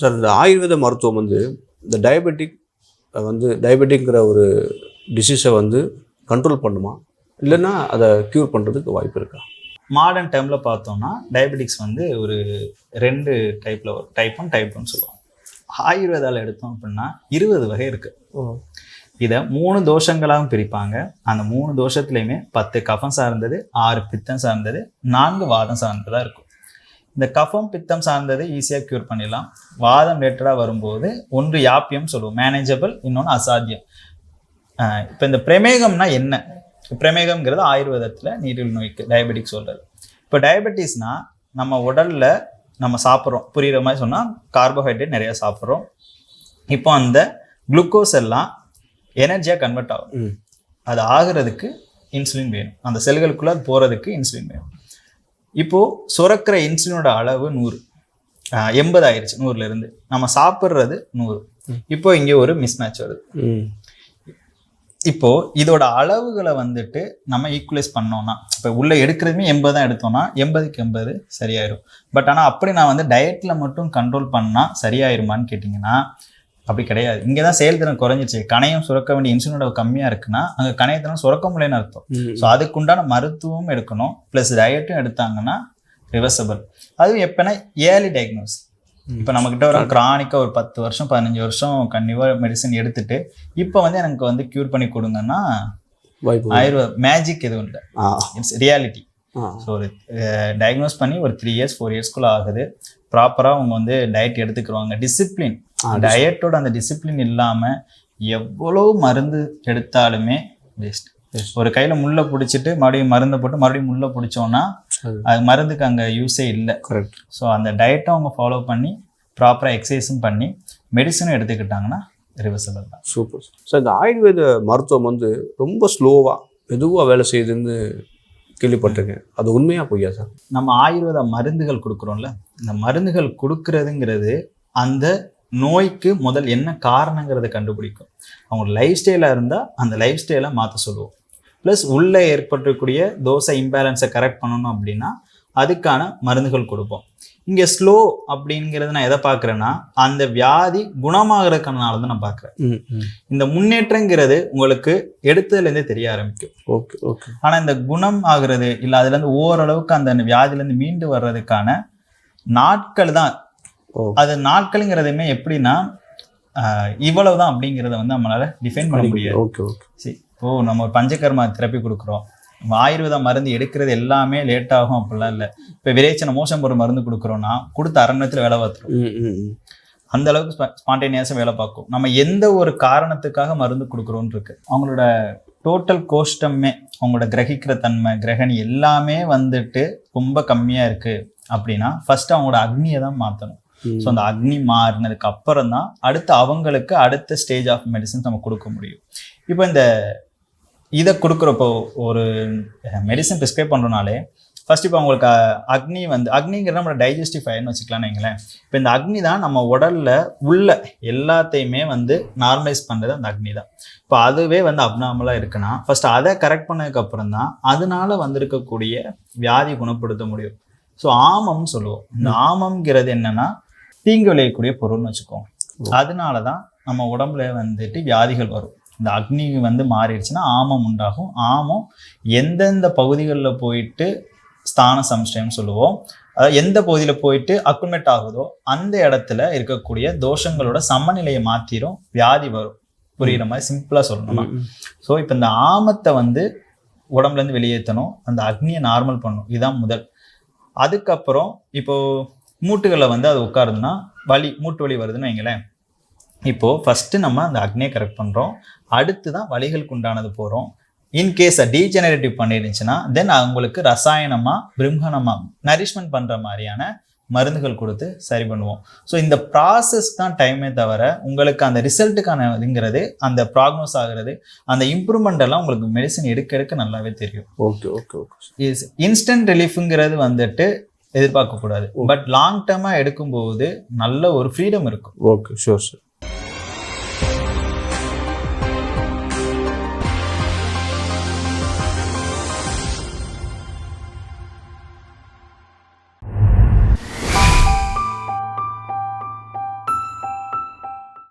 Sir இந்த ஆயுர்வேத மருத்துவம் வந்து இந்த டயபெட்டிக்ங்கிற ஒரு டிசீஸை வந்து கண்ட்ரோல் பண்ணுமா, இல்லைன்னா அதை க்யூர் பண்ணுறதுக்கு வாய்ப்பு இருக்கா? மாடர்ன் டைமில் பார்த்தோம்னா டயபெட்டிக்ஸ் வந்து ஒரு 2 டைப்பில் வரும். டைப் 1 டைப் 2 சொல்லுவோம். ஆயுர்வேதாவில் எடுத்தோம் அப்படின்னா 20 வகை இருக்குது. இதை 3 தோஷங்களாகவும் பிரிப்பாங்க. அந்த 3 தோஷத்துலையுமே 10 கஃபம் சார்ந்தது, 6 பித்தம் சார்ந்தது, 4 வாதம் சார்ந்ததாக இருக்கும். இந்த கஃபம் பித்தம் சார்ந்தது ஈஸியாக க்யூர் பண்ணிடலாம். வாதம் ரிலேட்டடாக வரும்போது ஒன்று யாப்பியம் சொல்லுவோம், மேனேஜபிள், இன்னொன்று அசாத்தியம். இப்போ இந்த பிரமேகம்னா என்ன? பிரமேகம்ங்கிறது ஆயுர்வேதத்தில் நீரிழிவு நோய்க்கு டயபெட்டிக் சொல்கிறது. இப்போ டயபெட்டிஸ்னால் நம்ம உடலில் நம்ம சாப்பிட்றோம், புரிகிற மாதிரி சொன்னால் கார்போஹைட்ரேட் நிறையா சாப்பிட்றோம். இப்போ அந்த குளுக்கோஸ் எல்லாம் எனர்ஜியாக கன்வெர்ட் ஆகும். அது ஆகிறதுக்கு இன்சுலின் வேணும், அந்த செல்களுக்குள்ளே அது போகிறதுக்கு இன்சுலின் வேணும். இப்போது சுரக்கிற இன்சுலினோட அளவு 100, 80 ஆயிடுச்சு 100லேருந்து. நம்ம சாப்பிட்றது 100. இப்போ இங்கே ஒரு மிஸ்மேட்ச் வருது. இப்போது இதோட அளவுகளை வந்துட்டு நம்ம ஈக்குவலைஸ் பண்ணோம்னா, இப்போ உள்ளே எடுக்கிறதுமே 80 தான் எடுத்தோம்னா 80க்கு 80 சரியாயிடும். பட் ஆனால் அப்படி நான் வந்து டயட்டில் மட்டும் கண்ட்ரோல் பண்ணால் சரியாயிருமான்னு கேட்டிங்கன்னா அப்படி கிடையாது. இங்கே தான் செயல்திறன் குறைஞ்சிச்சு. கணையம் சுரக்க வேண்டிய இன்சுலினோட கம்மியாக இருக்குன்னா அங்கே கணையத்தினம் சுரக்க முடியலன்னு அர்த்தம். ஸோ அதுக்குண்டான மருத்துவம் எடுக்கணும், ப்ளஸ் டயட்டும் எடுத்தாங்கன்னா ரிவர்சபிள். அதுவும் எப்போனா ஏர்லி டயக்னோஸ். இப்போ நம்மக்கிட்ட ஒரு கிரானிக்காக ஒரு 10 வருஷம் 15 வருஷம் கண்டிப்பாக மெடிசன் எடுத்துட்டு இப்போ வந்து எனக்கு வந்து க்யூர் பண்ணி கொடுங்கன்னா ஆயுர்வேத மேஜிக் எதுவும் இல்லை, இட்ஸ் ரியாலிட்டி. ஸோ ஒரு டயக்னோஸ் பண்ணி ஒரு 3 இயர்ஸ் 4 இயர்ஸ்க்குள்ளே ஆகுது. ப்ராப்பராக அவங்க வந்து டயட் எடுத்துக்கிடுவாங்க. டிசிப்ளின், டயட்டோட அந்த டிசிப்ளின் இல்லாமல் எவ்வளோ மருந்து எடுத்தாலுமே வேஸ்ட். ஒரு கையில் முள்ளை பிடிச்சிட்டு மறுபடியும் மருந்தை போட்டு மறுபடியும் முள்ளை பிடிச்சோன்னா அது மருந்துக்கு அங்கே யூஸே இல்லை. கரெக்ட். ஸோ அந்த டயட்டை அவங்க ஃபாலோ பண்ணி ப்ராப்பராக எக்ஸசைஸும் பண்ணி மெடிசனும் எடுத்துக்கிட்டாங்கன்னா ரிவர்சபிள் தான். Super sir. இந்த ஆயுர்வேத மருத்துவம் வந்து ரொம்ப ஸ்லோவாக மெதுவாக வேலை செய்யுதுன்னு கேள்விப்பட்டிருக்கேன். அது உண்மையாக பொய்யா சார்? நம்ம ஆயுர்வேத மருந்துகள் கொடுக்குறோம்ல, இந்த மருந்துகள் கொடுக்கறதுங்கிறது அந்த நோய்க்கு முதல் என்ன காரணங்கிறத கண்டுபிடிக்கும். அவங்க லைஃப் ஸ்டைலாக இருந்தால் அந்த லைஃப் ஸ்டைலை மாற்ற சொல்லுவோம். ப்ளஸ் உள்ளே ஏற்பட்டிருக்கூடிய தோசை இம்பேலன்ஸை கரெக்ட் பண்ணணும் அப்படின்னா அதுக்கான மருந்துகள் கொடுப்போம். இங்கே ஸ்லோ அப்படிங்கிறது நான் எதை பார்க்குறேன்னா அந்த வியாதி குணமாகறதுக்கான தான் நான் பார்க்குறேன். இந்த முன்னேற்றங்கிறது உங்களுக்கு எடுத்ததுலேருந்தே தெரிய ஆரம்பிக்கும். Okay okay. ஆனால் இந்த குணம் ஆகுறது இல்லை, அதுலேருந்து ஓரளவுக்கு அந்த வியாதியிலேருந்து மீண்டு வர்றதுக்கான நாட்கள் தான். அது நாட்களுங்கிறதுமே எப்படின்னா இவ்வளவுதான் அப்படிங்கிறத வந்து நம்மளால டிஃபைன் பண்ண முடியாது. Okay okay. சரி, இப்போ நம்ம பஞ்சகர்மா தெரப்பி கொடுக்குறோம், ஆயுர்வேத மருந்து எடுக்கிறது எல்லாமே லேட் ஆகும் அப்படிலாம் இல்லை. இப்போ விரைச்சனை மோசம் போகிற மருந்து கொடுக்குறோன்னா கொடுத்த 1/2 மணி நேரத்தில் வேலை பார்த்துரும். அந்த அளவுக்கு ஸ்பான்டேனியஸாக வேலை பார்க்கும். நம்ம எந்த ஒரு காரணத்துக்காக மருந்து கொடுக்குறோன்னு இருக்கு. அவங்களோட டோட்டல் கோஷ்டமே, அவங்களோட கிரகிக்கிற தன்மை, கிரகணி எல்லாமே வந்துட்டு ரொம்ப கம்மியாக இருக்குது அப்படின்னா ஃபர்ஸ்ட் அவங்களோட அக்னியை தான் மாற்றணும். ஸோ அந்த அக்னி மாறினதுக்கு அப்புறம் தான் அவங்களுக்கு அடுத்த ஸ்டேஜ் ஆஃப் மெடிசன்ஸ் நம்ம கொடுக்க முடியும். இப்போ இதை கொடுக்குறப்போ ஒரு மெடிசன் ப்ரிஸ்கிரைப் பண்ணுறனாலே ஃபர்ஸ்ட் இப்போ அவங்களுக்கு அக்னிங்கிற நம்மளோட டைஜஸ்டிவ் ஃபயர்னு வச்சுக்கலாம்னு வைங்களேன். இப்போ இந்த அக்னி தான் நம்ம உடலில் உள்ள எல்லாத்தையுமே வந்து நார்மலைஸ் பண்ணுறது அந்த அக்னி தான். இப்போ அதுவே வந்து அப்நார்மலாக இருக்குன்னா ஃபர்ஸ்ட் அதை கரெக்ட் பண்ணதுக்கப்புறம் தான் அதனால வந்திருக்கக்கூடிய வியாதி குணப்படுத்த முடியும். ஸோ ஆமம்னு சொல்லுவோம். இந்த ஆமம்ங்கிறது என்னன்னா தீங்கு விளையக்கூடிய பொருள்னு வச்சுக்கோங்க. அதனால தான் நம்ம உடம்புல வந்துட்டு வியாதிகள் வரும். இந்த அக்னி வந்து மாறிடுச்சுன்னா ஆமம் உண்டாகும். ஆமம் எந்தெந்த பகுதிகளில் போயிட்டு ஸ்தான சம்சயம்னு சொல்லுவோம், அதாவது எந்த பகுதியில் போயிட்டு அக்குமெட் ஆகுதோ அந்த இடத்துல இருக்கக்கூடிய தோஷங்களோட சமநிலையை மாற்றிடும், வியாதி வரும். புரிகிற மாதிரி சிம்பிளாக சொல்லணும்னா, ஸோ இப்போ இந்த ஆமத்தை வந்து உடம்புலேருந்து வெளியேற்றணும், அந்த அக்னியை நார்மல் பண்ணணும். இதுதான் முதல். அதுக்கப்புறம் இப்போது மூட்டுகளில் வந்து அது உட்காருதுன்னா மூட்டு வலி வருதுன்னு வைங்களேன். இப்போது ஃபஸ்ட்டு நம்ம அந்த அக்னியை கரெக்ட் பண்ணுறோம், அடுத்து தான் வலிகளுக்கு உண்டானது போகிறோம். இன்கேஸ் டீஜெனரேட்டிவ் பண்ணிருந்துச்சுன்னா தென் அவங்களுக்கு ரசாயனமாக பிருங்கணமாக நரிஷ்மெண்ட் பண்ணுற மாதிரியான மருந்துகள் கொடுத்து சரி பண்ணுவோம். ஸோ இந்த ப்ராசஸ் தான் டைமே தவிர உங்களுக்கு அந்த ரிசல்ட்டுக்கான இதுங்கிறது, அந்த ப்ராக்னோஸ் ஆகிறது, அந்த இம்ப்ரூவ்மெண்ட் எல்லாம் உங்களுக்கு மெடிசன் எடுக்க நல்லாவே தெரியும். Okay okay okay. இன்ஸ்டன்ட் ரிலீஃபுங்கிறது வந்துட்டு எதிர்பார்க்கக்கூடாது. பட் லாங் டேர்மாக எடுக்கும்போது நல்ல ஒரு ஃப்ரீடம் இருக்கும். Okay, sure sir.